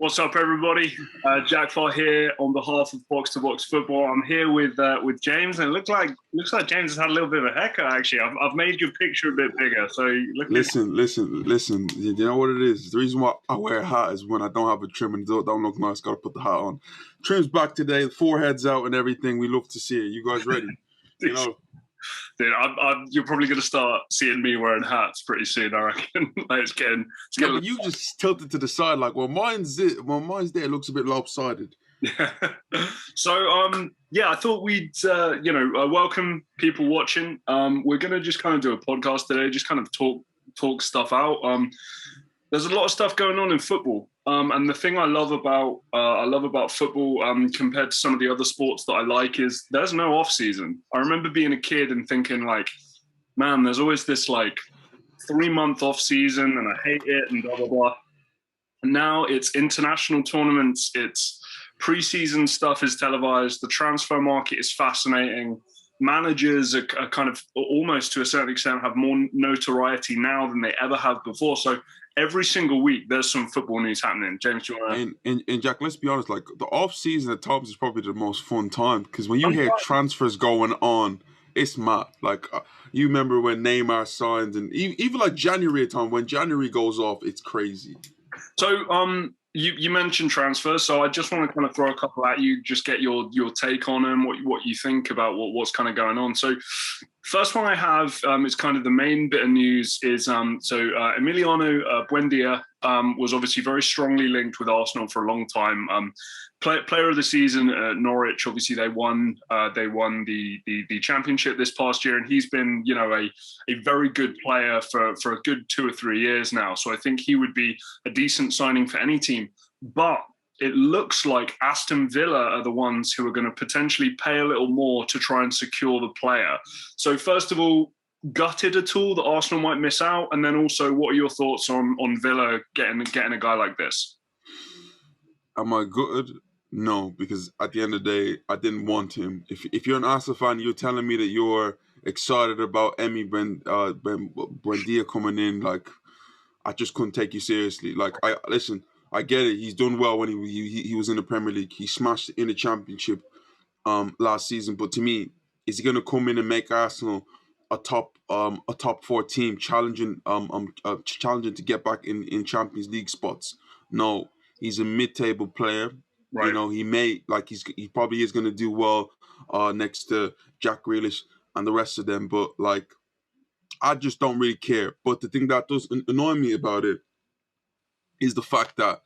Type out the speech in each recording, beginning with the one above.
What's up, everybody? Jackpot here on behalf of Box to Box Football. I'm here with James, and it looks like James has had a little bit of a haircut. Actually, I've made your picture a bit bigger. So listen. You know what it is? The reason why I wear a hat is when I don't have a trim and don't look nice. Got to put the hat on. Trim's back today. The forehead's out and everything. We love to see it. You guys ready? You know. Dude, you're probably going to start seeing me wearing hats pretty soon, I reckon. It's getting. Yeah, but you just tilted to the side like, mine's there. It looks a bit lopsided. Yeah. So, I thought we'd, welcome people watching. We're going to just kind of do a podcast today, just kind of talk stuff out. There's a lot of stuff going on in football. And the thing I love about football compared to some of the other sports that I like is there's no off season. I remember being a kid and thinking like, man, there's always this like 3-month off season and I hate it and blah, blah, blah. And now it's international tournaments. It's preseason stuff is televised. The transfer market is fascinating. Managers are kind of almost to a certain extent have more notoriety now than they ever have before. So every single week there's some football news happening. James, do you want to... And Jack, let's be honest, like the off season at times is probably the most fun time because when you hear transfers going on, it's mad. Like you remember when Neymar signed, and even like January time, when January goes off, it's crazy. So you mentioned transfers, so I just want to kind of throw a couple at you, just get your take on them, what you think about what's kind of going on. So first one I have is kind of the main bit of news is Emiliano Buendia was obviously very strongly linked with Arsenal for a long time. Player of the season at Norwich. Obviously, they won the championship this past year, and he's been a very good player for a good 2 or 3 years now. So I think he would be a decent signing for any team. But it looks like Aston Villa are the ones who are going to potentially pay a little more to try and secure the player. So first of all, gutted at all that Arsenal might miss out, and then also, what are your thoughts on Villa getting a guy like this? Am I gutted? No, because at the end of the day, I didn't want him. If you're an Arsenal fan, you're telling me that you're excited about Buendia coming in. Like, I just couldn't take you seriously. Like, I get it. He's done well when he was in the Premier League. He smashed in the Championship last season. But to me, is he going to come in and make Arsenal a top 4 team, challenging to get back in Champions League spots? No, he's a mid-table player. Right. You know, he probably is going to do well next to Jack Grealish and the rest of them. But like, I just don't really care. But the thing that does annoy me about it is the fact that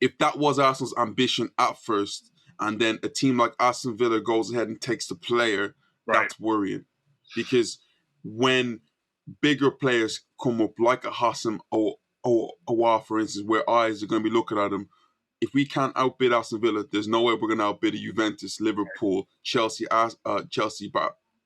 if that was Arsenal's ambition at first, and then a team like Aston Villa goes ahead and takes the player, right, that's worrying. Because when bigger players come up, like a Hassan or Aouar, for instance, where eyes are going to be looking at him, if we can't outbid Aston Villa, there's no way we're going to outbid a Juventus, Liverpool, Chelsea,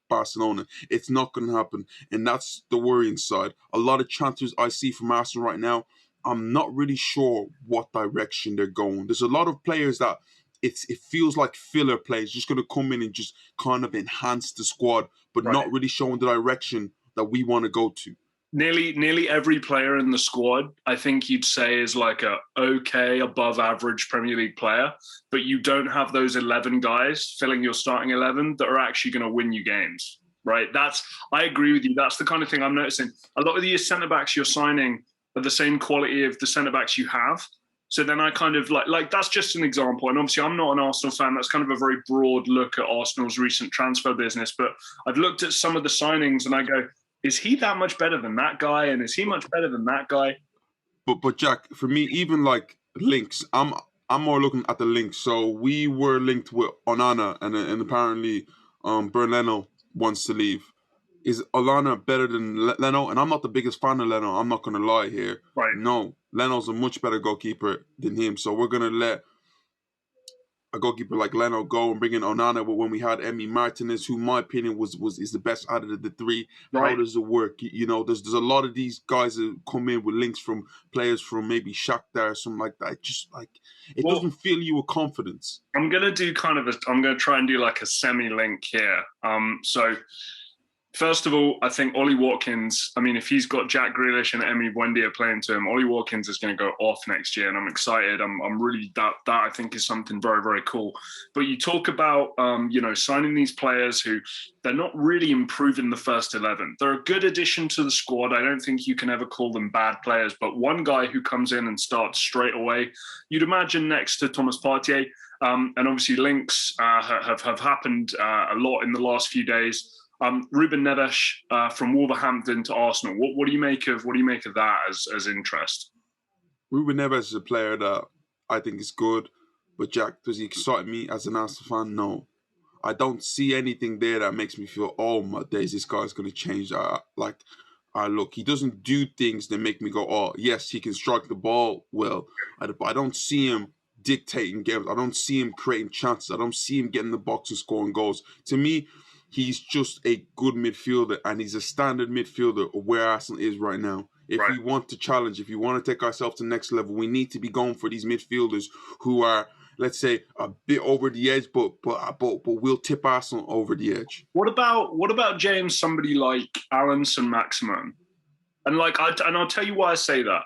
Barcelona. It's not going to happen, and that's the worrying side. A lot of transfers I see from Arsenal right now, I'm not really sure what direction they're going. There's a lot of players that it feels like filler players, just going to come in and just kind of enhance the squad, but right, not really showing the direction that we want to go to. Nearly every player in the squad, I think you'd say, is like a okay, above average Premier League player, but you don't have those 11 guys filling your starting 11 that are actually going to win you games, right? I agree with you. That's the kind of thing I'm noticing. A lot of the centre-backs you're signing are the same quality of the centre-backs you have. So then I kind of like that's just an example. And obviously I'm not an Arsenal fan. That's kind of a very broad look at Arsenal's recent transfer business. But I've looked at some of the signings and I go, is he that much better than that guy? And is he much better than that guy? But Jack, for me, even like links, I'm more looking at the links. So we were linked with Onana, and apparently Bern Leno wants to leave. Is Onana better than Leno? And I'm not the biggest fan of Leno. I'm not going to lie here. Right. No, Leno's a much better goalkeeper than him. So we're going to let a goalkeeper like Leno go and bring in Onana. But when we had Emi Martinez, who in my opinion is the best out of the three, right, how does it work? You know, there's a lot of these guys that come in with links from players from maybe Shakhtar or something like that. Just like it doesn't fill you with confidence. I'm gonna try and do like a semi-link here. So First of all, I think Ollie Watkins, I mean, if he's got Jack Grealish and Emi Buendia playing to him, Ollie Watkins is going to go off next year, and I'm excited. I'm really, that I think is something very, very cool. But you talk about, signing these players who they're not really improving the first 11. They're a good addition to the squad. I don't think you can ever call them bad players, but one guy who comes in and starts straight away, you'd imagine next to Thomas Partey, and obviously links have happened a lot in the last few days. Ruben Neves from Wolverhampton to Arsenal. What do you make of that as interest? Ruben Neves is a player that I think is good, but Jack, does he excite me as an Arsenal fan? No. I don't see anything there that makes me feel, oh my days, this guy's going to change. Look, he doesn't do things that make me go, oh, yes, he can strike the ball well. I don't see him dictating games. I don't see him creating chances. I don't see him getting the box and scoring goals. To me, he's just a good midfielder, and he's a standard midfielder of where Arsenal is right now. If we want to challenge, if we want to take ourselves to the next level, we need to be going for these midfielders who are, let's say, a bit over the edge, but we'll tip Arsenal over the edge. What about James? Somebody like Alan Saint-Maximin, and I'll tell you why I say that.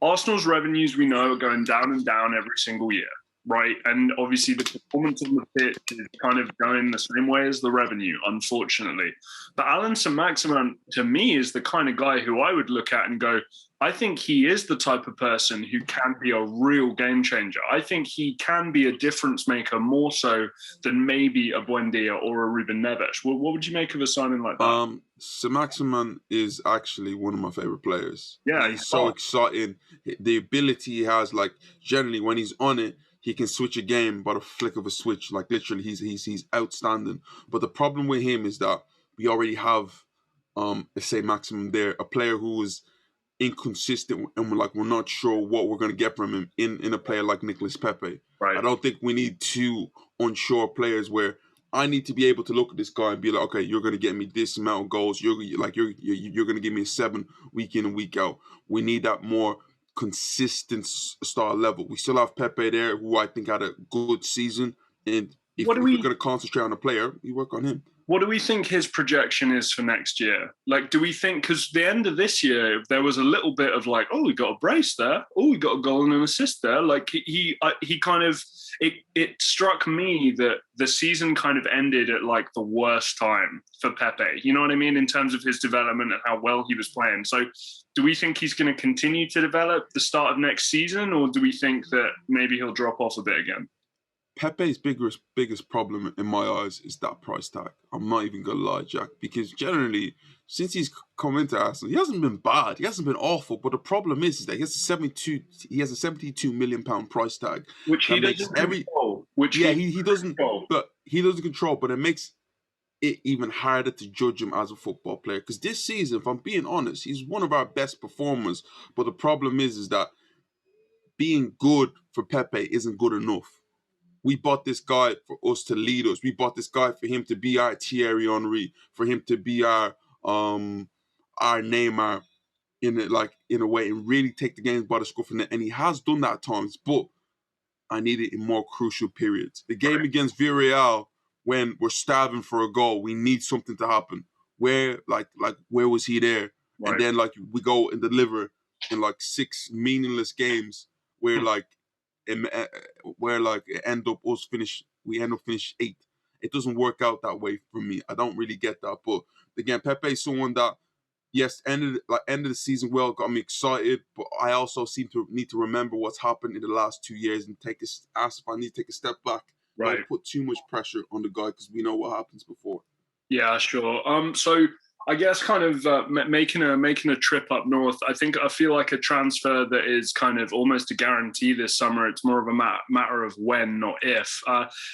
Arsenal's revenues, we know, are going down and down every single year, right? And obviously the performance on the pitch is kind of going the same way as the revenue, unfortunately. But Alan Saint-Maximin, to me, is the kind of guy who I would look at and go, I think he is the type of person who can be a real game changer. I think he can be a difference maker more so than maybe a Buendia or a Ruben Neves. What would you make of a signing like that? Saint-Maximin is actually one of my favorite players. Yeah, he's so exciting. The ability he has, like generally when he's on it, he can switch a game by the flick of a switch. Like literally, he's outstanding. But the problem with him is that we already have a Saint-Maximin there, a player who is inconsistent, and we're not sure what we're going to get from him in a player like Nicolas Pepe. Right. I don't think we need two unsure players where I need to be able to look at this guy and be like, okay, you're going to get me this amount of goals. You're going to give me a 7 week in and week out. We need that more consistent star level. We still have Pepe there, who I think had a good season. And if we're going to concentrate on a player, we work on him. What do we think his projection is for next year? Like, do we think, because the end of this year, there was a little bit of like, oh, we got a brace there. Oh, we got a goal and an assist there. Like he kind of, it struck me that the season kind of ended at like the worst time for Pepe. You know what I mean? In terms of his development and how well he was playing. So do we think he's going to continue to develop the start of next season, or do we think that maybe he'll drop off a bit again? Pepe's biggest problem in my eyes is that price tag. I'm not even gonna lie, Jack, because generally, since he's come into Arsenal, he hasn't been bad, he hasn't been awful. But the problem is that he has a 72 million pound price tag, which he doesn't control. He doesn't, but he doesn't control. But it makes it even harder to judge him as a football player. Because this season, if I'm being honest, he's one of our best performers. But the problem is that being good for Pepe isn't good enough. We bought this guy for us to lead us. We bought this guy for him to be our Thierry Henry, for him to be our Neymar in a way, and really take the games by the scruff of the neck. And he has done that at times, but I need it in more crucial periods. The game against Villarreal, when we're starving for a goal, we need something to happen. Where was he there? Right. And then we go and deliver in 6 meaningless games where we end up finish 8th. It doesn't work out that way for me. I don't really get that. But again, Pepe is someone that, yes, ended of the season well, got me excited. But I also need to remember what's happened in the last 2 years and ask if I need to take a step back. Right. Don't put too much pressure on the guy, because we know what happens before. Yeah, sure. So I guess kind of making a trip up north, I feel like a transfer that is kind of almost a guarantee this summer. It's more of a matter of when, not if.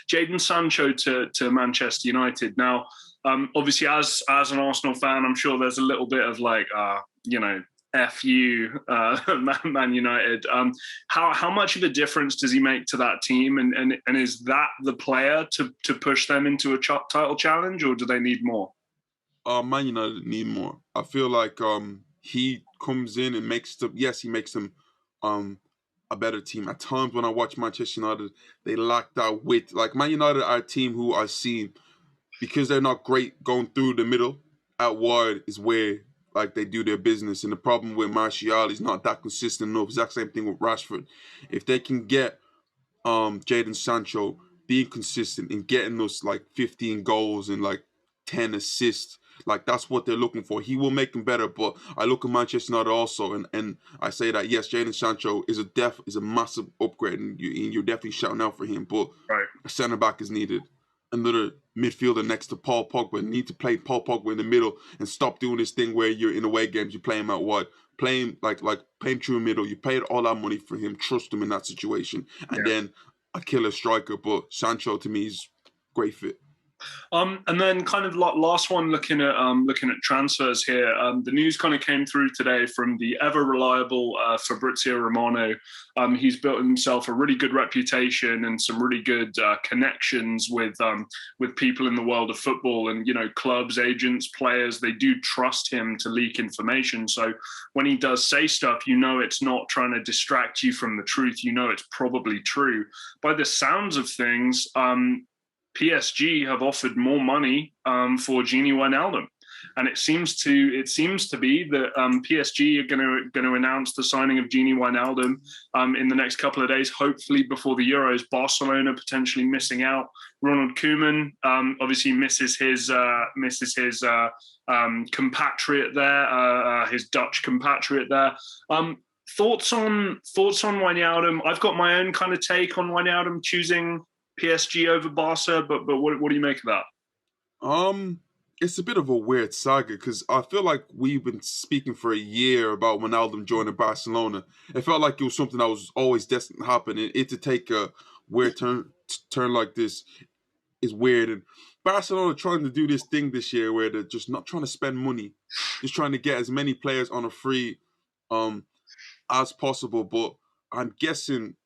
Jadon Sancho to Manchester United. Now, obviously, as an Arsenal fan, I'm sure there's a little bit of F you, Man United. How much of a difference does he make to that team? And is that the player to push them into a title challenge, or do they need more? Man United need more. I feel like he comes in and makes them a better team. At times when I watch Manchester United, they lack that wit. Like Man United are a team who I see, because they're not great going through the middle, out wide is where like they do their business. And the problem with Martial is not that consistent enough. Exact same thing with Rashford. If they can get Jadon Sancho being consistent and getting us like 15 goals and like 10 assists, like that's what they're looking for. He will make them better. But I look at Manchester United also, and I say that yes, Jadon Sancho is a massive upgrade, and you're definitely shouting out for him. But Right. a centre back is needed. Another midfielder next to Paul Pogba. Need to play Paul Pogba in the middle and stop doing this thing where you're in away games, you play him out wide. Playing like playing through the middle. You paid all that money for him. Trust him in that situation. And then a killer striker. But Sancho to me is great fit. And then kind of last one, looking at transfers here. The news kind of came through today from the ever reliable Fabrizio Romano. He's built himself a really good reputation and some really good connections with people in the world of football, and clubs, agents, players. They do trust him to leak information. So when he does say stuff, it's not trying to distract you from the truth. It's probably true. By the sounds of things, PSG have offered more money for Gini Wijnaldum, and it seems to be that PSG are going to announce the signing of Gini Wijnaldum in the next couple of days, hopefully before the Euros. Barcelona potentially missing out. Ronald Koeman obviously misses his compatriot there, his Dutch compatriot there. Thoughts on Wijnaldum? I've got my own kind of take on Wijnaldum choosing PSG over Barca, but what do you make of that? It's a bit of a weird saga because I feel like we've been speaking for a year about Wijnaldum joining Barcelona. It felt like it was something that was always destined to happen, and it to take a weird turn like this is weird. And Barcelona trying to do this thing this year where they're just not trying to spend money, just trying to get as many players on a free as possible. But I'm guessing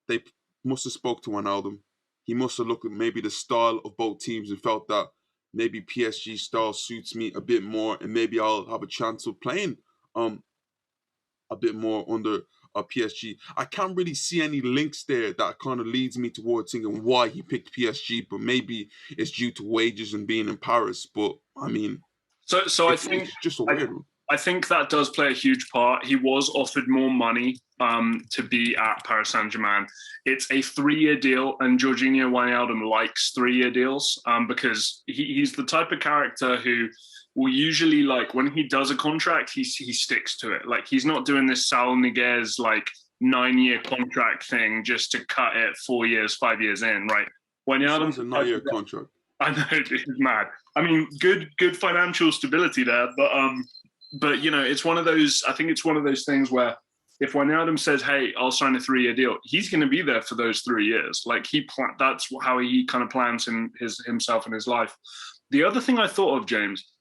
they must have spoke to Wijnaldum. He must have looked at maybe the style of both teams and felt that maybe PSG style suits me a bit more, and maybe I'll have a chance of playing a bit more under PSG. I can't really see any links there that kind of leads me towards thinking why he picked PSG, but maybe it's due to wages and being in Paris. But I mean, so I think it's just a weird one. I think that does play a huge part. He was offered more money to be at Paris Saint-Germain. It's a 3-year deal, and Jorginho Wijnaldum likes 3-year deals because he's the type of character who will usually, like, when he does a contract, he sticks to it. Like, he's not doing this Saul Niguez, like, 9-year contract thing just to cut it 4 years, 5 years in, right? Wijnaldum's a 9-year contract. I know, it's mad. I mean, good financial stability there, but it's one of those. I think it's one of those things where if Wijnaldum says, "Hey, I'll sign a 3-year deal," he's going to be there for those 3 years. Like that's how he kind of plans himself and his life. The other thing I thought of, James,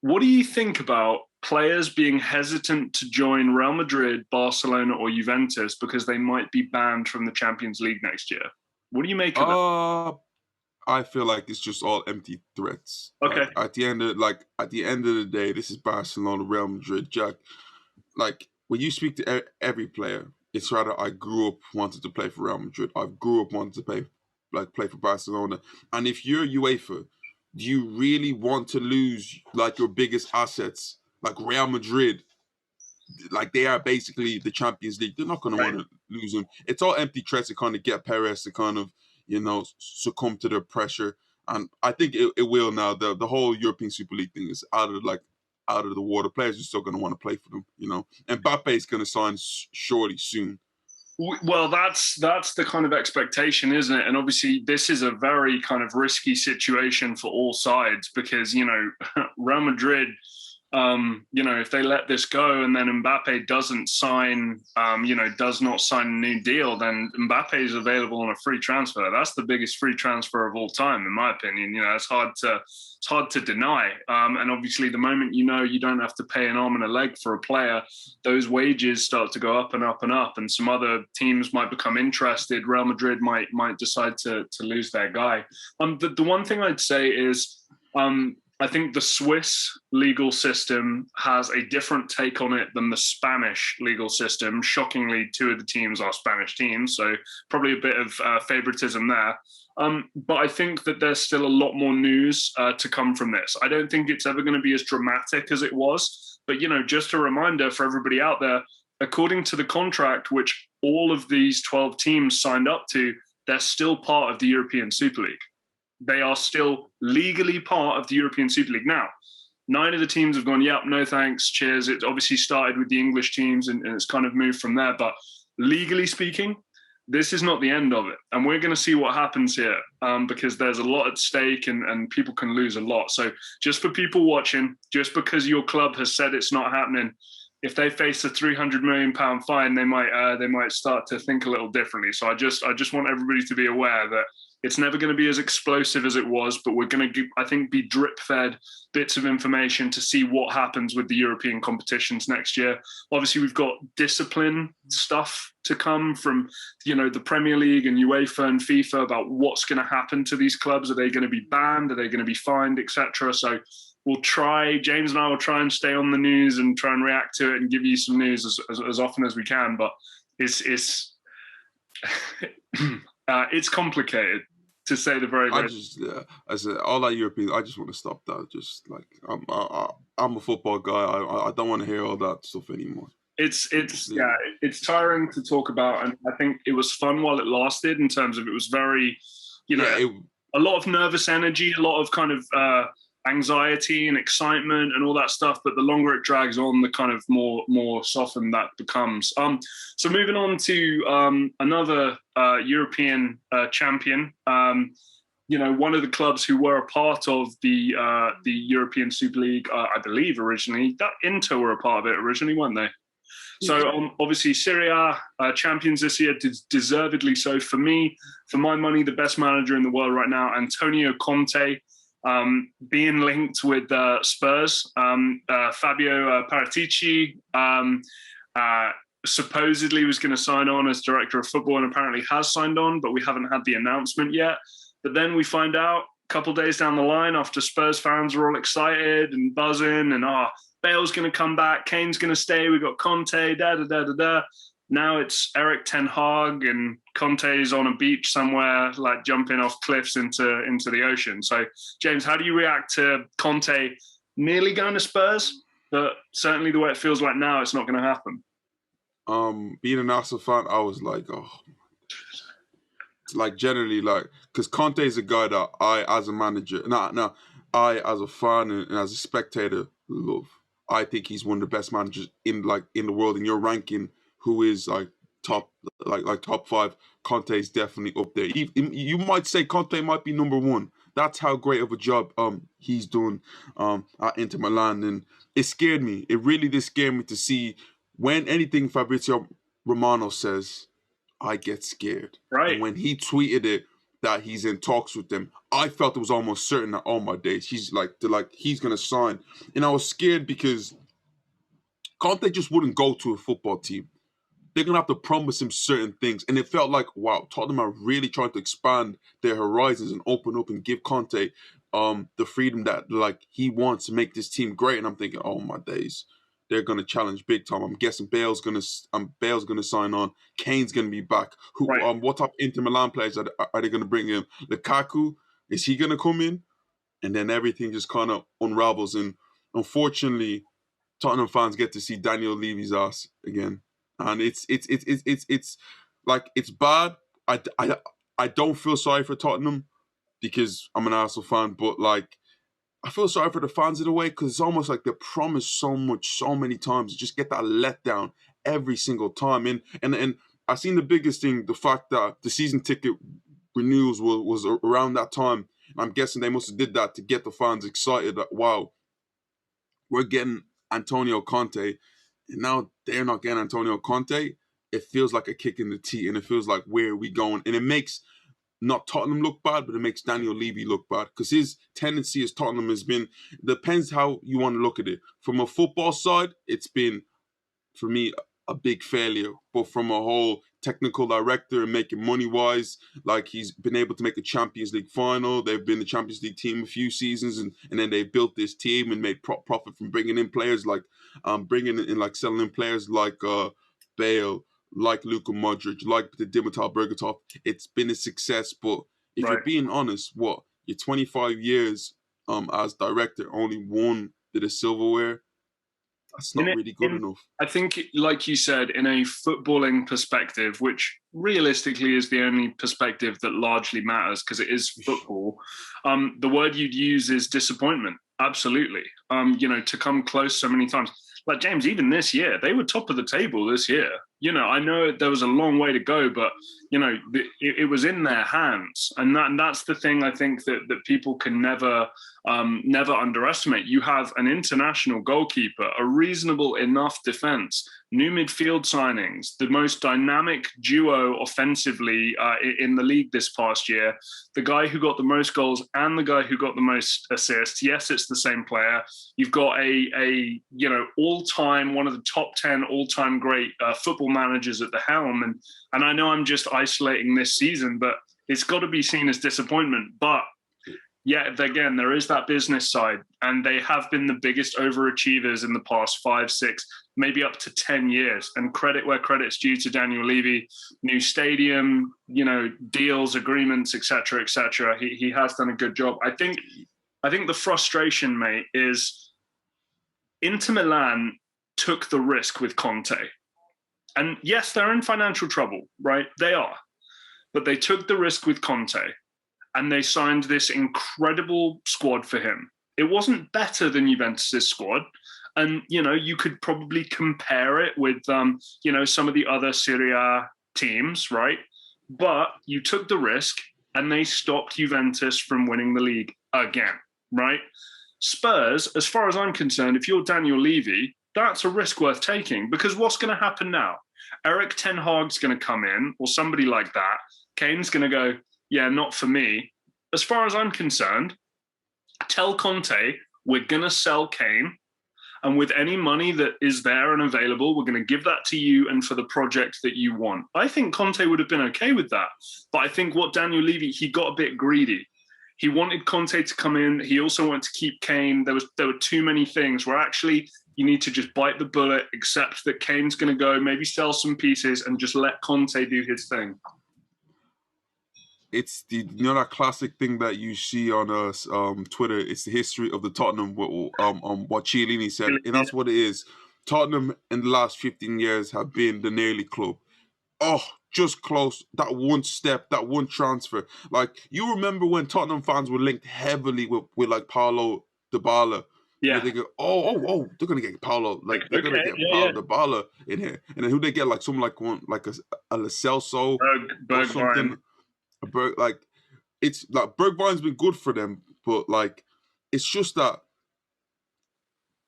what do you think about players being hesitant to join Real Madrid, Barcelona, or Juventus because they might be banned from the Champions League next year? What do you make of that? I feel like it's just all empty threats. Okay. Like, at the end of the day, this is Barcelona, Real Madrid, Jack. Like when you speak to every player, it's rather I grew up wanted to play for Real Madrid. I grew up wanted to play for Barcelona. And if you're UEFA, do you really want to lose like your biggest assets, like Real Madrid? Like they are basically the Champions League. They're not going to want to lose them. It's all empty threats to kind of get Perez to kind of succumb to the pressure. And I think it will now. The whole European Super League thing is out of the water. Players are still going to want to play for them, And Mbappe is going to sign surely soon. Well, that's the kind of expectation, isn't it? And obviously, this is a very kind of risky situation for all sides because Real Madrid. If they let this go and then Mbappe doesn't sign, does not sign a new deal, then Mbappe is available on a free transfer. That's the biggest free transfer of all time, in my opinion. It's hard to deny. And obviously, the moment you don't have to pay an arm and a leg for a player, those wages start to go up and up and up, and some other teams might become interested. Real Madrid might decide to lose their guy. The one thing I'd say is. I think the Swiss legal system has a different take on it than the Spanish legal system. Shockingly, two of the teams are Spanish teams, so probably a bit of favoritism there. But I think that there's still a lot more news to come from this. I don't think it's ever going to be as dramatic as it was. But, just a reminder for everybody out there, according to the contract, which all of these 12 teams signed up to, they're still part of the European Super League. They are still legally part of the European Super League. Now, 9 of the teams have gone, yep, no thanks, cheers. It obviously started with the English teams and it's kind of moved from there. But legally speaking, this is not the end of it. And we're going to see what happens here because there's a lot at stake and people can lose a lot. So just for people watching, just because your club has said it's not happening, if they face a £300 million fine, they might start to think a little differently. So I just want everybody to be aware that it's never going to be as explosive as it was, but we're going to, I think, be drip-fed bits of information to see what happens with the European competitions next year. Obviously, we've got discipline stuff to come from, the Premier League and UEFA and FIFA about what's going to happen to these clubs. Are they going to be banned? Are they going to be fined, etc.? So James and I will try and stay on the news and try and react to it and give you some news as often as we can. But it's it's complicated, to say the very least. I said all that European. I just want to stop that. Just like I'm a football guy. I don't want to hear all that stuff anymore. It's tiring to talk about, and I think it was fun while it lasted. In terms of it was very, a lot of nervous energy, a lot of kind of anxiety and excitement and all that stuff. But the longer it drags on, the kind of more softened that becomes. So moving on to another European champion. One of the clubs who were a part of the European Super League, I believe originally, that Inter were a part of it originally, weren't they? So obviously Serie A champions this year, deservedly so. For my money, the best manager in the world right now, Antonio Conte. Being linked with Spurs, Fabio Paratici supposedly was going to sign on as director of football and apparently has signed on, but we haven't had the announcement yet. But then we find out a couple of days down the line after Spurs fans are all excited and buzzing and Bale's going to come back, Kane's going to stay, we've got Conte, da-da-da-da-da. Now it's Eric Ten Hag and Conte's on a beach somewhere, like jumping off cliffs into the ocean. So, James, how do you react to Conte nearly going to Spurs? But certainly the way it feels like now, it's not going to happen. Being an Arsenal fan, I was like, like generally, like, because Conte is a guy that I, as a manager, I as a fan and as a spectator, love. I think he's one of the best managers in the world. In your ranking, who is like top 5? Conte is definitely up there. You might say Conte might be number 1. That's how great of a job he's done at Inter Milan, and it scared me. It really did scare me to see when anything Fabrizio Romano says, I get scared. Right. And when he tweeted it that he's in talks with them, I felt it was almost certain that all my days he's gonna sign, and I was scared because Conte just wouldn't go to a football team. They're going to have to promise him certain things. And it felt like, wow, Tottenham are really trying to expand their horizons and open up and give Conte the freedom that like he wants to make this team great. And I'm thinking, oh my days, they're going to challenge big time. I'm guessing Bale's going to sign on. Kane's going to be back. What type of Inter Milan players are they going to bring in? Lukaku, is he going to come in? And then everything just kind of unravels. And unfortunately, Tottenham fans get to see Daniel Levy's ass again. And it's like, it's bad. I don't feel sorry for Tottenham because I'm an Arsenal fan, but like I feel sorry for the fans in a way because it's almost like they promise so much, so many times, just get that letdown every single time. And I seen the biggest thing, the fact that the season ticket renewals was around that time. And I'm guessing they must have did that to get the fans excited that, wow, we're getting Antonio Conte. And now they're not getting Antonio Conte. It feels like a kick in the teeth, and it feels like, where are we going? And it makes not Tottenham look bad, but it makes Daniel Levy look bad because his tendency as Tottenham has been, depends how you want to look at it. From a football side, it's been, for me, a big failure. But from a whole technical director and making money wise, like he's been able to make a Champions League final. They've been the Champions League team a few seasons, and then they built this team and made profit from bringing in players like bringing in like selling in players like Bale, like Luka Modric, like the Dimitar Berbatov. It's been a success, but if Right. you're being honest, what you're 25 years as director, only one did a silverware. That's not really good enough. I think, like you said, in a footballing perspective, which realistically is the only perspective that largely matters because it is football, the word you'd use is disappointment. Absolutely. To come close so many times. Like, James, even this year, they were top of the table this year. I know there was a long way to go, but, it was in their hands. And that's the thing I think that people can never underestimate. You have an international goalkeeper, a reasonable enough defense, new midfield signings, the most dynamic duo offensively in the league this past year, the guy who got the most goals and the guy who got the most assists. Yes, it's the same player. You've got a all-time, one of the top 10 all-time great football managers at the helm. And I know I'm just isolating this season, but it's got to be seen as disappointment. But yet again, there is that business side, and they have been the biggest overachievers in the past 5, 6, maybe up to 10 years. And credit where credit's due to Daniel Levy, new stadium, deals, agreements, etc., etc. He has done a good job. I think the frustration, mate, is Inter Milan took the risk with Conte. And yes, they're in financial trouble, right? They are. But they took the risk with Conte. And they signed this incredible squad for him. It wasn't better than Juventus' squad. And, you could probably compare it with, some of the other Serie A teams, right? But you took the risk and they stopped Juventus from winning the league again, right? Spurs, as far as I'm concerned, if you're Daniel Levy, that's a risk worth taking, because what's going to happen now? Eric Ten Hag's going to come in, or somebody like that. Kane's going to go, yeah, not for me. As far as I'm concerned, tell Conte we're going to sell Kane, and with any money that is there and available, we're going to give that to you and for the project that you want. I think Conte would have been okay with that. But I think what Daniel Levy, he got a bit greedy. He wanted Conte to come in. He also wanted to keep Kane. There were too many things where actually you need to just bite the bullet, accept that Kane's going to go, maybe sell some pieces, and just let Conte do his thing. It's that classic thing that you see on Twitter. It's the history of the Tottenham. What Chiellini said, and that's what it is. Tottenham in the last 15 years have been the nearly club. Oh, just close. That one step, that one transfer. Like, you remember when Tottenham fans were linked heavily with like Paulo Dybala. Yeah. They go, they're gonna get Paulo. Like, they're gonna get Paulo Dybala in here, and then who they get? Like someone like a Lo Celso or something. It's like Bergwijn's been good for them, but like it's just that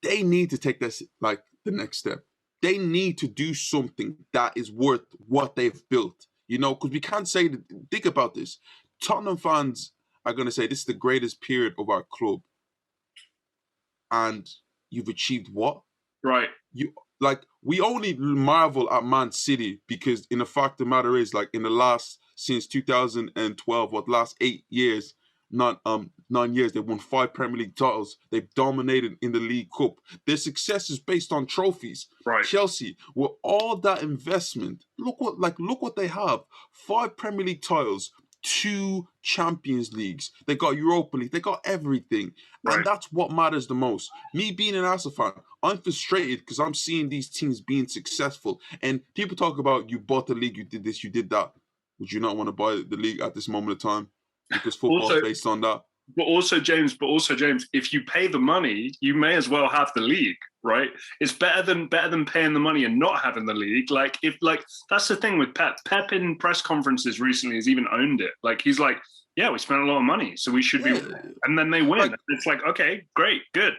they need to take this like the next step. They need to do something that is worth what they've built, because we can't say that. Think about this. Tottenham fans are going to say this is the greatest period of our club, and you've achieved what? Right. We only marvel at Man City because, in the fact of the matter is, like, in the last, since 2012, last 8 years, 9 years, they've won 5 Premier League titles. They've dominated in the League Cup. Their success is based on trophies. Right. Chelsea, with all that investment, look what they have: 5 Premier League titles, 2 Champions Leagues. They got Europa League. They got everything. Right. And that's what matters the most. Me being an Arsenal fan, I'm frustrated because I'm seeing these teams being successful. And people talk about, you bought the league, you did this, you did that. Would you not want to buy the league at this moment of time? Because football is based on that. But also, James, if you pay the money, you may as well have the league, right? It's better than paying the money and not having the league. That's the thing with Pep. Pep in press conferences recently has even owned it. Like, he's like, yeah, we spent a lot of money, so we should be. And then they win. It's like, okay, great, good.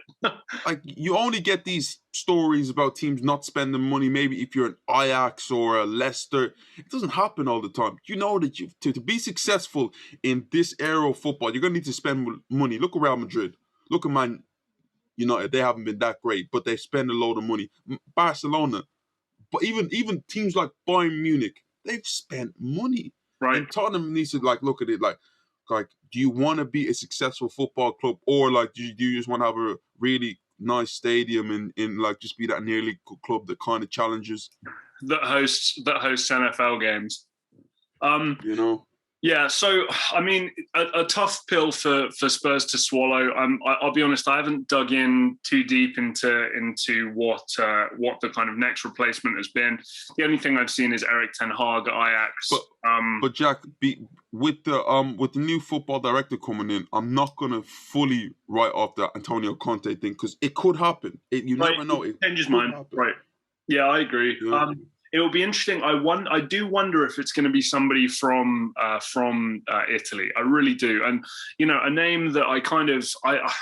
You only get these stories about teams not spending money. Maybe if you're an Ajax or a Leicester, it doesn't happen all the time. You know that to be successful in this era of football, you're going to need to spend money. Look at Real Madrid. Look at Man United. They haven't been that great, but they spend a load of money. Barcelona, but even teams like Bayern Munich, they've spent money. Right. And Tottenham needs to look at it like do you want to be a successful football club, or do you just want to have a really nice stadium and just be that nearly club that kind of challenges that hosts NFL games? Yeah, so I mean, a tough pill for Spurs to swallow. I'll be honest, I haven't dug in too deep into what the kind of next replacement has been. The only thing I've seen is Eric Ten Hag at Ajax. But Jack, with the new football director coming in, I'm not gonna fully write off that Antonio Conte thing, because it could happen. You never know. It changes mind. Happen. Right. Yeah, I agree. Yeah. It will be interesting. I do wonder if it's going to be somebody from Italy. I really do. And a name that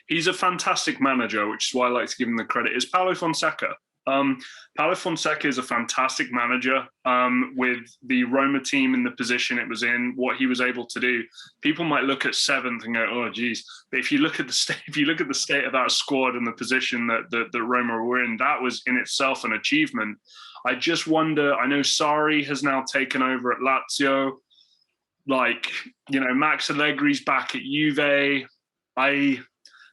he's a fantastic manager, which is why I like to give him the credit, is Paulo Fonseca. Paulo Fonseca is a fantastic manager. With the Roma team in the position it was in, what he was able to do, people might look at seventh and go, "Oh, geez." But if you look at the state of that squad and the position that Roma were in, that was in itself an achievement. I just wonder. I know Sarri has now taken over at Lazio. Max Allegri's back at Juve.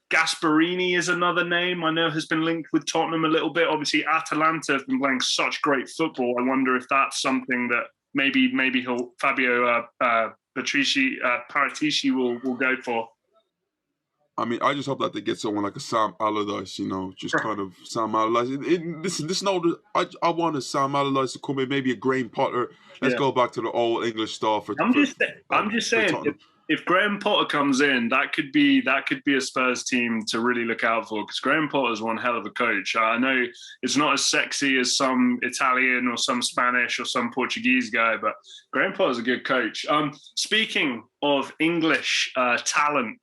Gasperini is another name I know has been linked with Tottenham a little bit. Obviously, Atalanta have been playing such great football. I wonder if that's something that maybe Fabio Paratici will go for. I mean, I just hope that they get someone like a Sam Allardyce, kind of Sam Allardyce. I want a Sam Allardyce to come in, maybe a Graham Potter. Let's go back to the old English stuff. I'm just saying, if Graham Potter comes in, that could be a Spurs team to really look out for, because Graham Potter's one hell of a coach. I know it's not as sexy as some Italian or some Spanish or some Portuguese guy, but Graham Potter's a good coach. Speaking of English talent,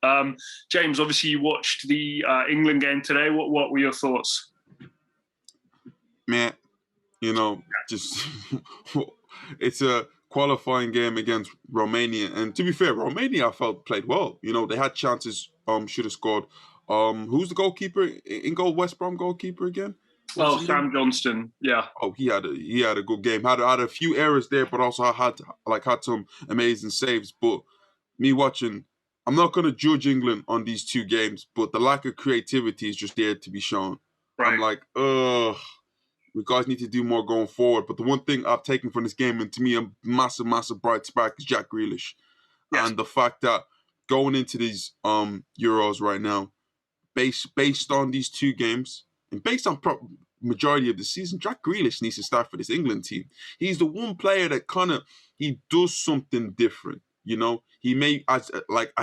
James, obviously you watched the England game today. What were your thoughts? Man, just it's a qualifying game against Romania, and to be fair, Romania I felt played well. They had chances, should have scored. Who's the goalkeeper in goal? West Brom goalkeeper again? Sam Johnston. Yeah. Oh, he had a good game. Had a few errors there, but also had some amazing saves. But me watching, I'm not going to judge England on these two games, but the lack of creativity is just there to be shown. Right. I'm like, we guys need to do more going forward. But the one thing I've taken from this game, and to me a massive, massive bright spark, is Jack Grealish. Yes. And the fact that going into these Euros right now, based on these two games, and based on majority of the season, Jack Grealish needs to start for this England team. He's the one player that he does something different. He may, as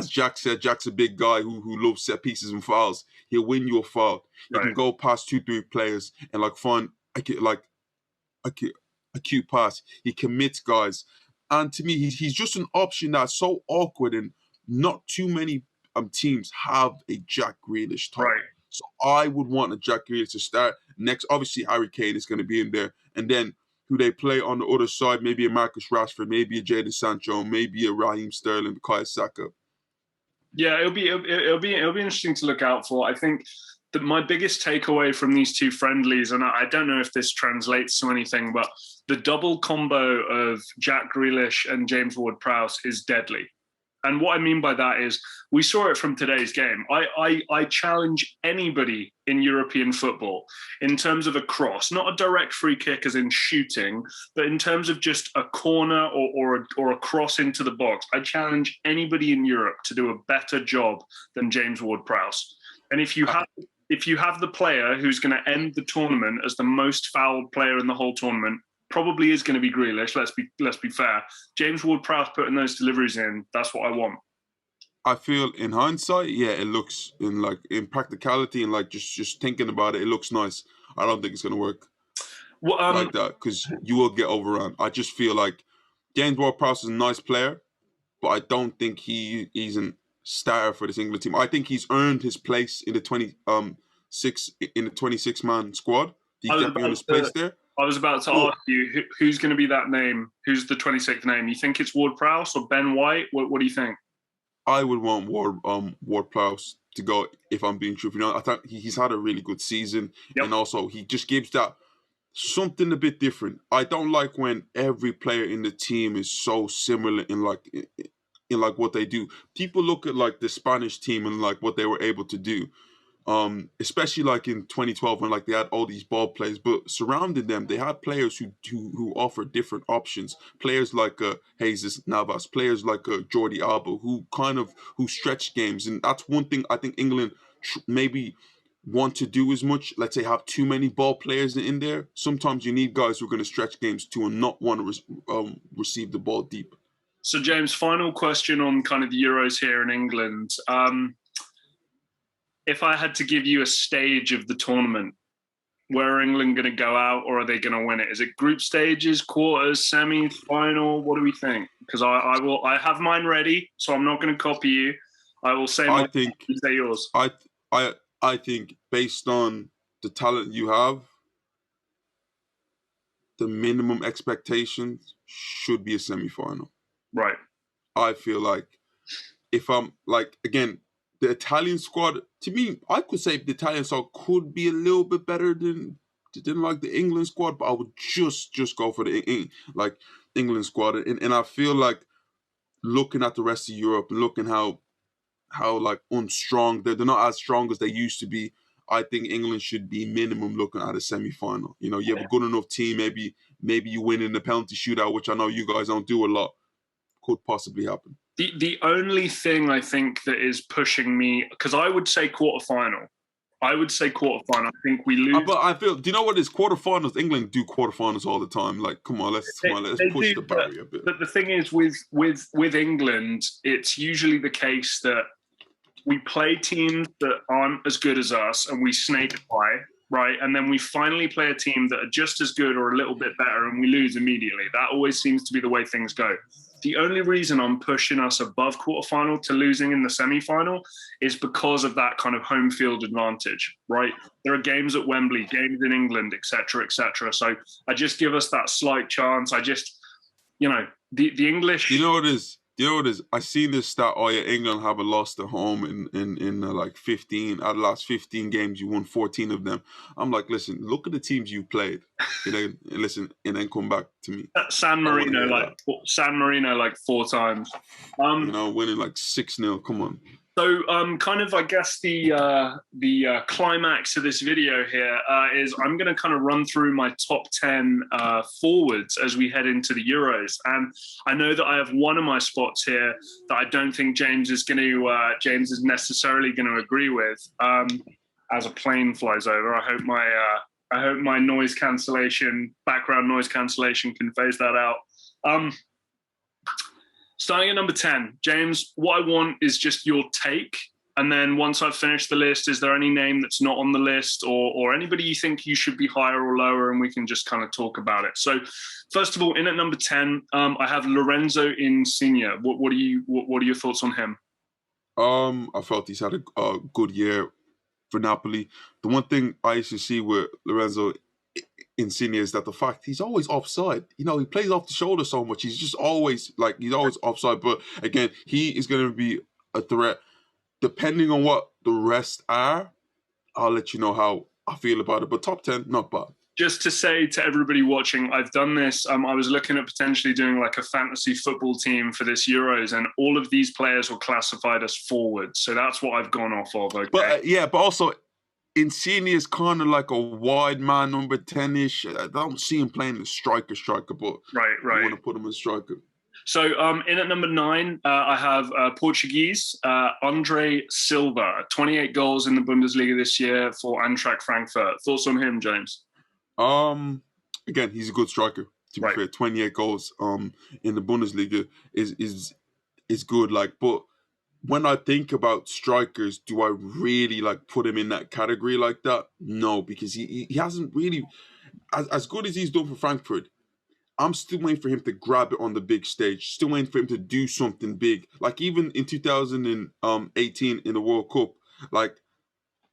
Jack said, Jack's a big guy who loves set pieces and fouls. He'll win you a foul. He can go past 2-3 players and find a cute pass. He commits guys, and to me, he's just an option that's so awkward, and not too many teams have a Jack Grealish type. Right. So I would want a Jack Grealish to start next. Obviously, Harry Kane is going to be in there, and then who they play on the other side, maybe a Marcus Rashford, maybe a Jadon Sancho, maybe a Raheem Sterling, Bukayo Saka. Yeah, it'll be interesting to look out for. I think that my biggest takeaway from these two friendlies, and I don't know if this translates to anything, but the double combo of Jack Grealish and James Ward-Prowse is deadly. And what I mean by that is, we saw it from today's game. I challenge anybody in European football in terms of a cross, not a direct free kick as in shooting, but in terms of just a corner or a cross into the box. I challenge anybody in Europe to do a better job than James Ward-Prowse. And if you have the player who's going to end the tournament as the most fouled player in the whole tournament, probably is going to be Grealish. Let's be fair. James Ward-Prowse putting those deliveries in, that's what I want. I feel in hindsight, yeah, it looks in practicality and just thinking about it, it looks nice. I don't think it's going to work like that, because you will get overrun. I just feel like James Ward-Prowse is a nice player, but I don't think he's a starter for this England team. I think he's earned his place in the 26-man squad. He's definitely earned his place there. I was about to ask you, who's going to be that name? Who's the 26th name? You think it's Ward-Prowse or Ben White? What do you think? I would want Ward-Prowse to go, if I'm being truthful. I thought he's had a really good season, and also he just gives that something a bit different. I don't like when every player in the team is so similar in like what they do. People look at like the Spanish team and like what they were able to do. Especially like in 2012 when like they had all these ball players, but surrounding them they had players who offer different options. Players like Jesus Navas, players like Jordi Alba, who stretch games, and that's one thing I think England maybe want to do as much. Let's say have too many ball players in there. Sometimes you need guys who are going to stretch games too and not want to receive the ball deep. So James, final question on kind of the Euros here in England. If I had to give you a stage of the tournament, where are England going to go out, or are they going to win it? Is it group stages, quarters, semis, final? What do we think? Because I have mine ready, so I'm not going to copy you. I will say mine. You say yours. I think based on the talent you have, the minimum expectations should be a semi-final. Right. I feel like if I'm like, again, the Italian squad, to me, I could say the Italian squad could be a little bit better than like the England squad, but I would just go for the England squad. And I feel like looking at the rest of Europe and looking how like unstrong they're not as strong as they used to be. I think England should be minimum looking at a semi-final. You know, you have a good enough team, maybe you win in the penalty shootout, which I know you guys don't do a lot. Could possibly happen. The only thing I think that is pushing me, because I would say quarterfinal. I think we lose. But I feel, do you know what it is? Quarterfinals, England do quarterfinals all the time. Like, come on, let's push the barrier a bit. But the thing is, with England, it's usually the case that we play teams that aren't as good as us and we snake by, right? And then we finally play a team that are just as good or a little bit better and we lose immediately. That always seems to be the way things go. The only reason I'm pushing us above quarterfinal to losing in the semi-final is because of that kind of home field advantage, right? There are games at Wembley, games in England, et cetera, et cetera. So I just give us that slight chance. I just, the English... You know what it is? I seen this stat. Oh yeah, England haven't lost at home in like 15 out of the last 15 games. You won 14 of them. I'm like, listen, look at the teams you played. And then come back to me. San Marino like 4 times. Winning like 6-0. Come on. So, kind of, I guess the climax of this video here is I'm going to kind of run through my top 10 forwards as we head into the Euros, and I know that I have one of my spots here that I don't think James is necessarily going to agree with. As a plane flies over, I hope my background noise cancellation can phase that out. Starting at number 10, James, what I want is just your take. And then once I've finished the list, is there any name that's not on the list or anybody you think you should be higher or lower, and we can just kind of talk about it. So first of all, in at number 10, I have Lorenzo Insigne. What are your thoughts on him? I felt he's had a good year for Napoli. The one thing I used to see with Lorenzo Insigne is that the fact he's always offside. He plays off the shoulder so much. He's always offside. But again, he is going to be a threat. Depending on what the rest are, I'll let you know how I feel about it. But top 10, not bad. Just to say to everybody watching, I've done this. I was looking at potentially doing like a fantasy football team for this Euros, and all of these players were classified as forwards. So that's what I've gone off of. Okay? But also, Insigne is kind of like a wide man, number 10-ish. I don't see him playing the striker, but right. I want to put him as striker. So in at number 9, I have Portuguese, Andre Silva, 28 goals in the Bundesliga this year for Eintracht Frankfurt. Thoughts on him, James? Again, he's a good striker. To be fair, 28 goals in the Bundesliga is good. But when I think about strikers, do I really put him in that category like that? No, because he hasn't really, as good as he's done for Frankfurt, I'm still waiting for him to grab it on the big stage. Still waiting for him to do something big. Even in 2018 in the World Cup,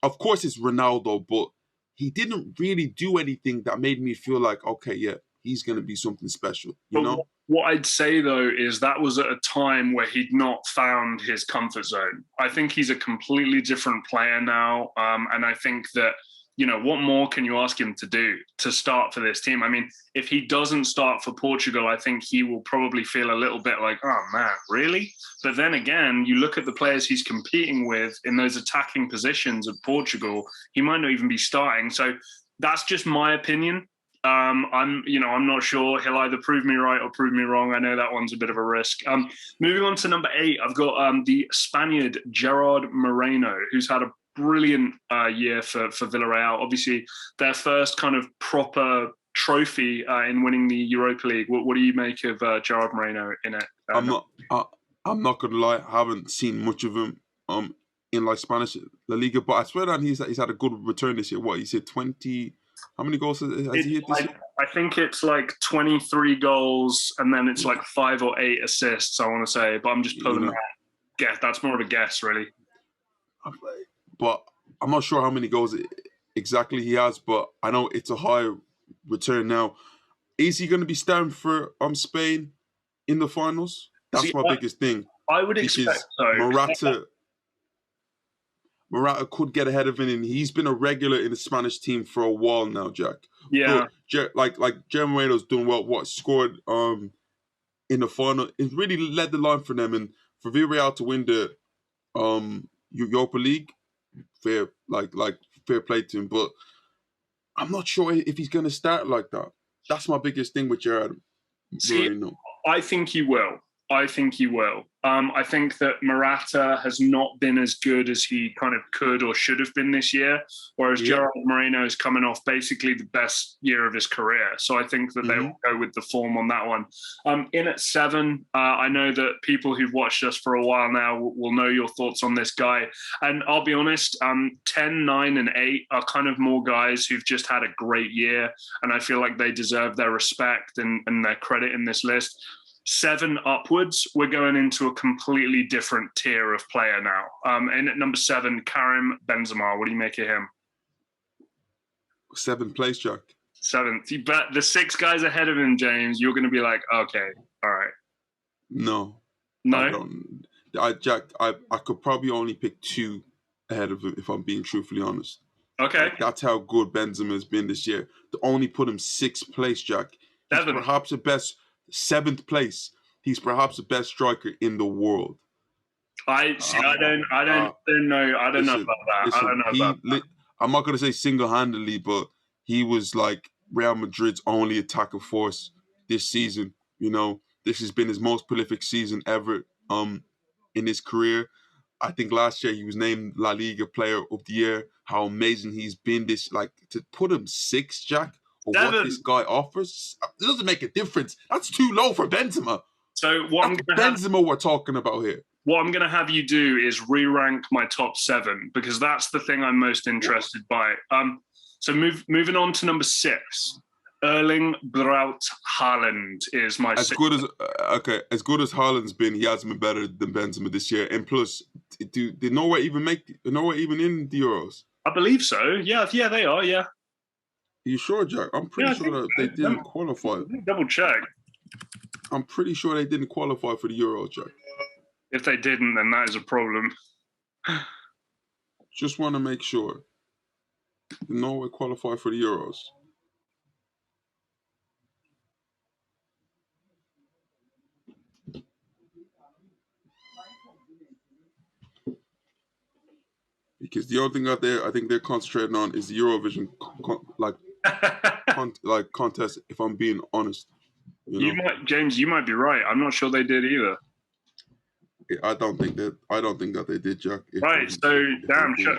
of course it's Ronaldo, but he didn't really do anything that made me feel like, okay, yeah, he's going to be something special, you know? What I'd say, though, is that was at a time where he'd not found his comfort zone. I think he's a completely different player now. And I think that, what more can you ask him to do to start for this team? I mean, if he doesn't start for Portugal, I think he will probably feel a little bit like, oh man, really? But then again, you look at the players he's competing with in those attacking positions of Portugal, he might not even be starting. So that's just my opinion. I'm not sure. He'll either prove me right or prove me wrong. I know that one's a bit of a risk. Moving on to number 8, I've got the Spaniard Gerard Moreno, who's had a brilliant year for Villarreal. Obviously, their first kind of proper trophy in winning the Europa League. What do you make of Gerard Moreno in it? I'm not gonna lie. I haven't seen much of him in like Spanish La Liga, but I swear that he's had a good return this year. What, he said 20? How many goals has he hit this year? I think it's like 23 goals, and then it's like 5 or 8 assists, I want to say. But I'm just pulling that guess. That's more of a guess, really. But I'm not sure how many goals exactly he has, but I know it's a high return now. Is he going to be starting for Spain in the finals? That's my biggest thing. I would expect so. Morata could get ahead of him, and he's been a regular in the Spanish team for a while now, Jack. Yeah. But like Jame Moreno's doing well. What scored in the final? It really led the line for them, and for Villarreal to win the Europa League. Fair play to him, but I'm not sure if he's going to start like that. That's my biggest thing with Gerard. I think he will. I think that Morata has not been as good as he kind of could or should have been this year, whereas Gerard Moreno is coming off basically the best year of his career. So I think that they will go with the form on that one. In at 7, I know that people who've watched us for a while now will know your thoughts on this guy. And I'll be honest, 10, 9 and 8 are kind of more guys who've just had a great year, and I feel like they deserve their respect and their credit in this list. 7 upwards, we're going into a completely different tier of player now. And at number 7, Karim Benzema. What do you make of him? 7th place, Jack. 7th. You bet the 6 guys ahead of him, James, you're going to be like, okay, all right. No. Jack, I could probably only pick 2 ahead of him if I'm being truthfully honest. Okay. Like, that's how good Benzema has been this year. To only put him 6th place, Jack. He's perhaps the best. 7th place. He's perhaps the best striker in the world. I don't know about that. I'm not going to say single-handedly, but he was like Real Madrid's only attacking force this season. This has been his most prolific season ever in his career. I think last year he was named La Liga Player of the Year. How amazing he's been to put him 6th, Jack. What this guy offers, it doesn't make a difference. That's too low for Benzema. So we're talking about here. What I'm going to have you do is re-rank my top 7 because that's the thing I'm most interested by. So moving on to number 6, Erling Braut Haaland is my as good as Haaland's been. He hasn't been better than Benzema this year. And plus, did Norway even in the Euros? I believe so. Yeah, they are. Yeah. Are you sure, Jack? I'm pretty sure that they didn't qualify. Double check. I'm pretty sure they didn't qualify for the Euro, Jack. If they didn't, then that is a problem. Just want to make sure. Did Norway qualify for the Euros? Because the only thing out there I think they're concentrating on is the Eurovision contest, if I'm being honest. James, you might be right. I'm not sure they did either. I don't think that they did, Jack.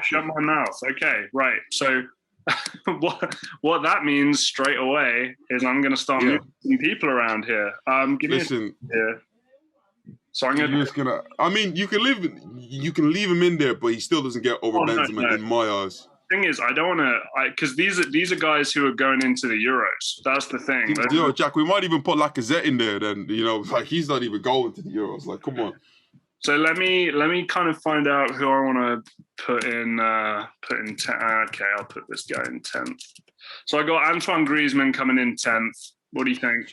Shut my mouth. Okay, right. So what that means straight away is I'm going to start moving some people around here. So I'm gonna. I mean, you can leave him in there, but he still doesn't get over Benzema in my eyes. Thing is, I don't want to, because these are guys who are going into the Euros. That's the thing. Jack, we might even put Lacazette in there. Then he's not even going to the Euros. Like, come on. So let me kind of find out who I want to put in 10th. Okay, I'll put this guy in 10th. So I got Antoine Griezmann coming in 10th. What do you think?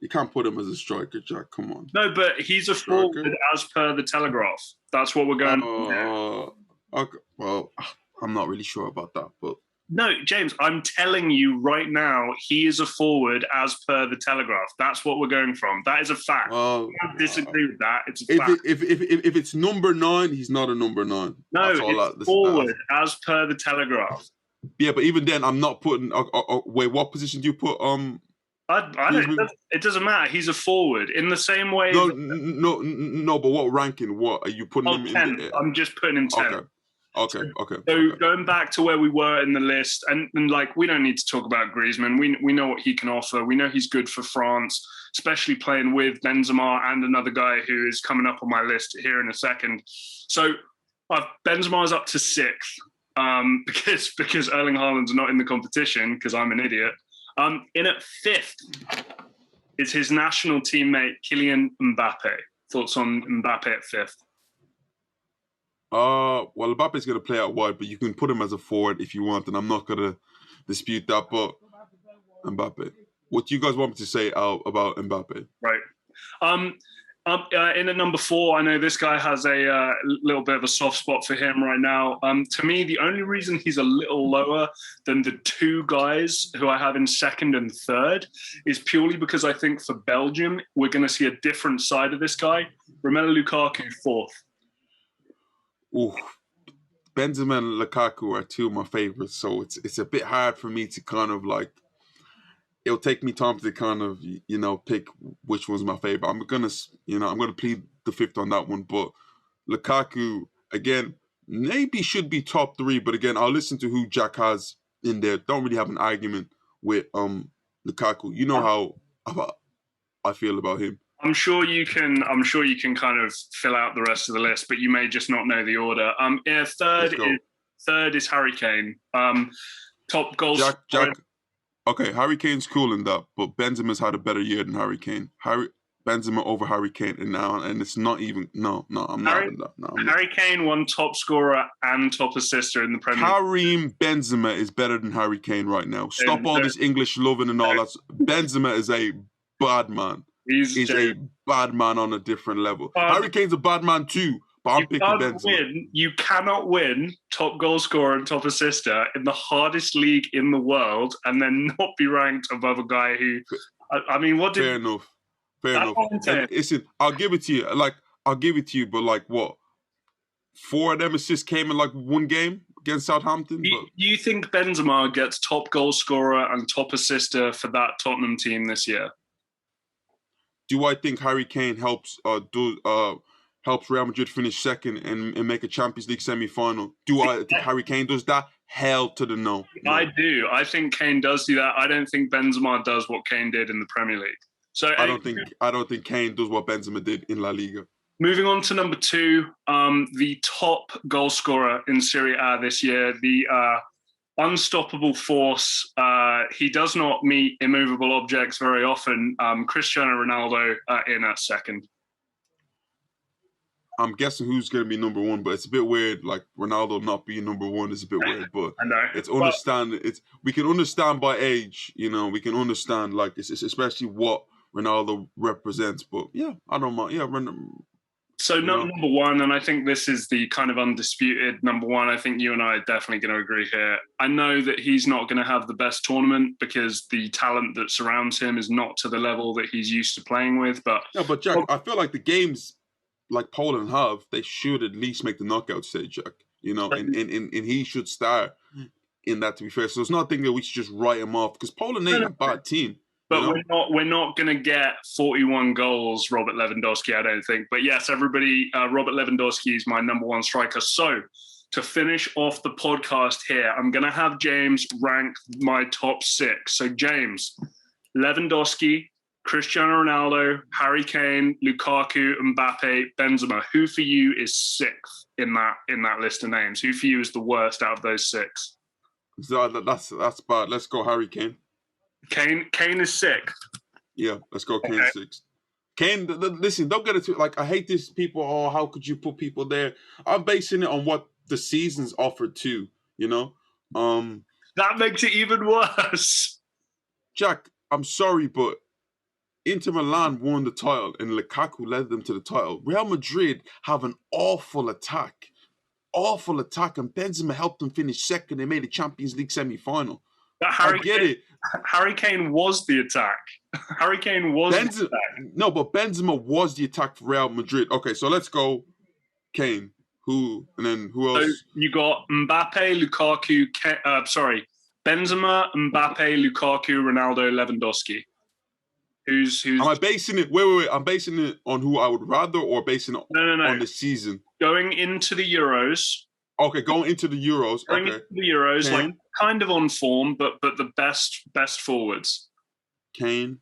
You can't put him as a striker, Jack. Come on. No, but he's a forward as per the Telegraph. That's what we're going on. Okay. Well, I'm not really sure about that, but No, James, I'm telling you right now, he is a forward as per the Telegraph. That's what we're going from. That is a fact. Well, I don't disagree with that. It's a if fact. if it's number 9, he's not a number 9. No, That's all. it's forward as per the Telegraph. Yeah, but even then, I'm not putting. Wait, what position do you put? I don't. It doesn't matter. He's a forward in the same way. No. But what ranking? What are you putting him 10th. in? I'm just putting him 10th. Okay. So going back to where we were in the list, and like we don't need to talk about Griezmann. We know what he can offer. We know he's good for France, especially playing with Benzema and another guy who is coming up on my list here in a second. So Benzema's up to 6th because Erling Haaland's not in the competition because I'm an idiot. In at 5th is his national teammate Kylian Mbappe. Thoughts on Mbappe at 5th? Well, Mbappe's going to play out wide, but you can put him as a forward if you want, and I'm not going to dispute that. But Mbappe, what do you guys want me to say about Mbappe? Right. In at number 4, I know this guy has a little bit of a soft spot for him right now. To me, the only reason he's a little lower than the 2 guys who I have in 2nd and 3rd is purely because I think for Belgium, we're going to see a different side of this guy. Romelu Lukaku, 4th. Ooh, Benzema and Lukaku are 2 of my favorites, so it's a bit hard for me to kind of like. It'll take me time to kind of pick which one's my favorite. I'm gonna plead the 5th on that one, but Lukaku again maybe should be top 3, but again I'll listen to who Jack has in there. Don't really have an argument with Lukaku. You know how I feel about him. I'm sure you can kind of fill out the rest of the list, but you may just not know the order. Third is Harry Kane. Top goal Jack. Okay, Harry Kane's cool in that, but Benzema's had a better year than Harry Kane. Benzema over Harry Kane, and it's not even. No, I'm not having that. No, Harry Kane won top scorer and top assister in the Premier League. Karim Benzema is better than Harry Kane right now. Stop all this English loving and all that. Benzema is a bad man. He's a bad man on a different level. Harry Kane's a bad man too, but I'm picking Benzema. You cannot win top goal scorer and top assister in the hardest league in the world and then not be ranked above a guy who. I mean, what did? Fair enough. And listen, I'll give it to you. But like what? 4 of them assists came in like 1 game against Southampton. You think Benzema gets top goal scorer and top assister for that Tottenham team this year? Do I think Harry Kane helps Real Madrid finish 2nd and make a Champions League semi-final? Do I think Harry Kane does that? Hell to the no. I do. I think Kane does do that. I don't think Benzema does what Kane did in the Premier League. So I don't think Kane does what Benzema did in La Liga. Moving on to number 2, the top goal scorer in Serie A this year, the unstoppable force. He does not meet immovable objects very often. Cristiano Ronaldo in at 2nd. I'm guessing who's going to be number 1, but it's a bit weird. Like Ronaldo not being number 1 is a bit weird, but I know. It's understand. We can understand by age. We can understand like it's especially what Ronaldo represents. But yeah, I don't mind. Yeah, So number 1, and I think this is the kind of undisputed number 1. I think you and I are definitely going to agree here. I know that he's not going to have the best tournament because the talent that surrounds him is not to the level that he's used to playing with. But Jack, I feel like the games like Poland have, they should at least make the knockout stage, Jack. And he should start in that, to be fair. So it's not thinking that we should just write him off because Poland ain't a bad team. But we're not going to get 41 goals, Robert Lewandowski, I don't think. But yes, everybody, Robert Lewandowski is my number 1 striker. So to finish off the podcast here, I'm going to have James rank my top 6. So James, Lewandowski, Cristiano Ronaldo, Harry Kane, Lukaku, Mbappe, Benzema. Who for you is 6th in that list of names? Who for you is the worst out of those 6? So that's bad. Let's go Harry Kane. Kane is 6th. Yeah, let's go Kane 6th. Kane, listen, don't get it too. Like, I hate this people. Oh, how could you put people there? I'm basing it on what the season's offered too. That makes it even worse. Jack, I'm sorry, but Inter Milan won the title and Lukaku led them to the title. Real Madrid have an awful attack. awful attack, and Benzema helped them finish second. They made the Champions League semi-final. But I get it. Harry Kane was the attack. Harry Kane was the attack. No, but Benzema was the attack for Real Madrid. Okay, so let's go Kane. Who else? So you got Mbappe, Lukaku, Benzema, Mbappe, Lukaku, Ronaldo, Lewandowski. Who's? Am I basing it? Wait. I'm basing it on who I would rather, or basing it on the season? Going into the Euros. Okay, going into the Euros. Going into the Euros, Kane. Like kind of on form, but the best forwards. Kane.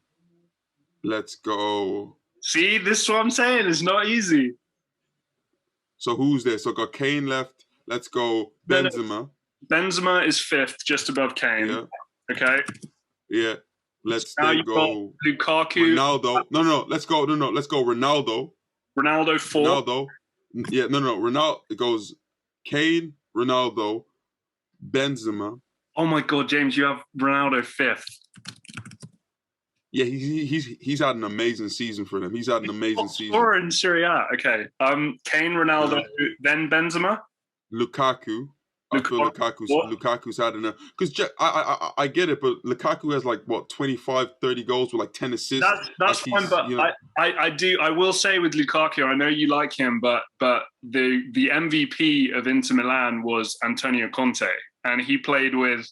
Let's go. See, this is what I'm saying. It's not easy. So who's there? So got Kane left. Let's go Benzema. No. Benzema is 5th, just above Kane. Yeah. Okay. Yeah. Let's then go Lukaku. Ronaldo. No. Let's go. Let's go Ronaldo. Ronaldo 4. Ronaldo. Yeah. No. Ronaldo. It goes Kane, Ronaldo, Benzema. Oh my God, James! You have Ronaldo 5th. Yeah, he's had an amazing season for them. He's had an amazing season. Or in Serie A. Okay. Kane, Ronaldo, then Benzema. Lukaku. I feel Lukaku's had enough. Because I get it, but Lukaku has like, what, 25, 30 goals with like 10 assists. That's fine, but you know. I will say with Lukaku, I know you like him, but the MVP of Inter Milan was Antonio Conte, and he played with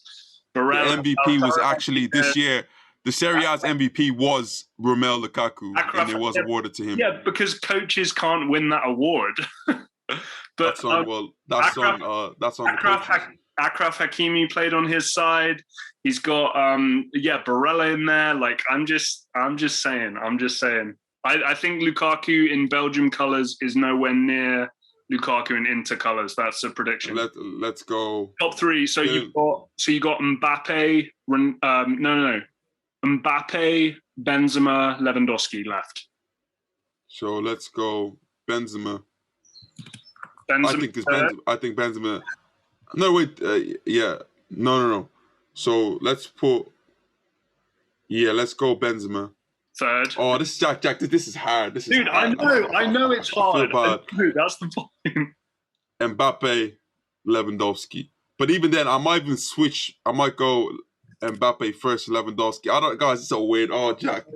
Barella. The MVP was actually this year. The Serie A's MVP was Romelu Lukaku, and it was awarded to him. Yeah, because coaches can't win that award. But that's on Achraf Hakimi played on his side. He's got Barella in there. Like I'm just saying. I think Lukaku in Belgium colours is nowhere near Lukaku in Inter colours. That's a prediction. Let's go top 3. So you got Mbappe. Mbappe, Benzema, Lewandowski left. So let's go Benzema. I think Benzema. No, wait. No. So let's put. Yeah, let's go Benzema. 3rd. Oh, this is Jack. This is hard. Dude, I know it's hard. Dude, that's the point. Mbappe, Lewandowski. But even then, I might even switch. I might go Mbappe first, Lewandowski. Guys, it's so weird. Oh, Jack, put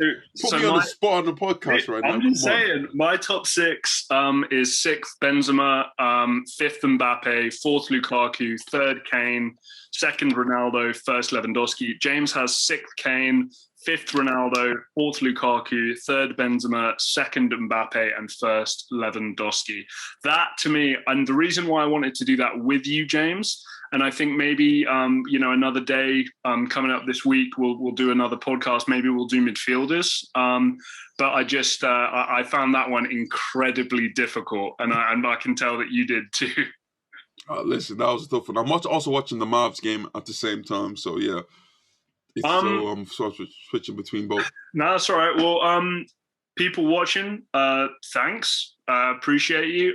me on the spot on the podcast right now. I'm just saying, my top 6 is 6th Benzema, 5th Mbappe, 4th Lukaku, 3rd Kane, 2nd Ronaldo, 1st Lewandowski. James has 6th Kane, 5th Ronaldo, 4th Lukaku, 3rd Benzema, 2nd Mbappe, and 1st Lewandowski. That, to me, and the reason why I wanted to do that with you, James, and I think maybe, another day coming up this week, we'll do another podcast. Maybe we'll do midfielders. But I found that one incredibly difficult. And I can tell that you did too. Listen, that was a tough one. I'm also watching the Mavs game at the same time. So, yeah. So I'm sort of switching between both. No, that's all right. Well, people watching, thanks. Appreciate you.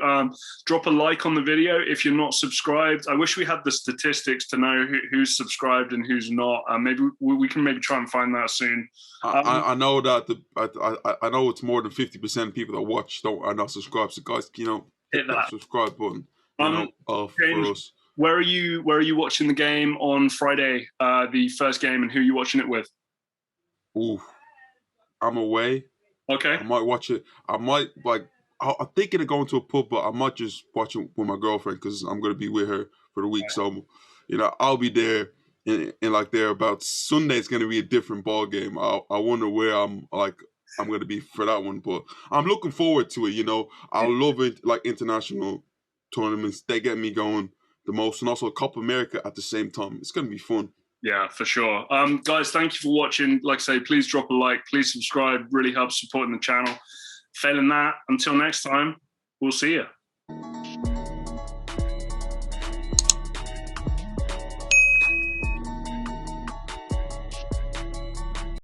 Drop a like on the video if you're not subscribed. I wish we had the statistics to know who's subscribed and who's not. Maybe we can try and find that soon. I know that I know it's more than 50% of people that watch are not subscribed. So guys, hit that subscribe button. For us. Where are you watching the game on Friday? The first game, and who are you watching it with? Ooh, I'm away. Okay. I might watch it. I'm thinking of going to a pub, but I might just watch it with my girlfriend because I'm going to be with her for the week. Okay. So, I'll be there in like there about Sunday. It's going to be a different ball game. I wonder where I'm going to be for that one, but I'm looking forward to it. I love it, like international tournaments. They get me going the most, and also Copa America at the same time. It's going to be fun. Yeah, for sure. Guys, thank you for watching. Like I say, please drop a like, please subscribe. Really helps supporting the channel. Failing that, until next time, we'll see you.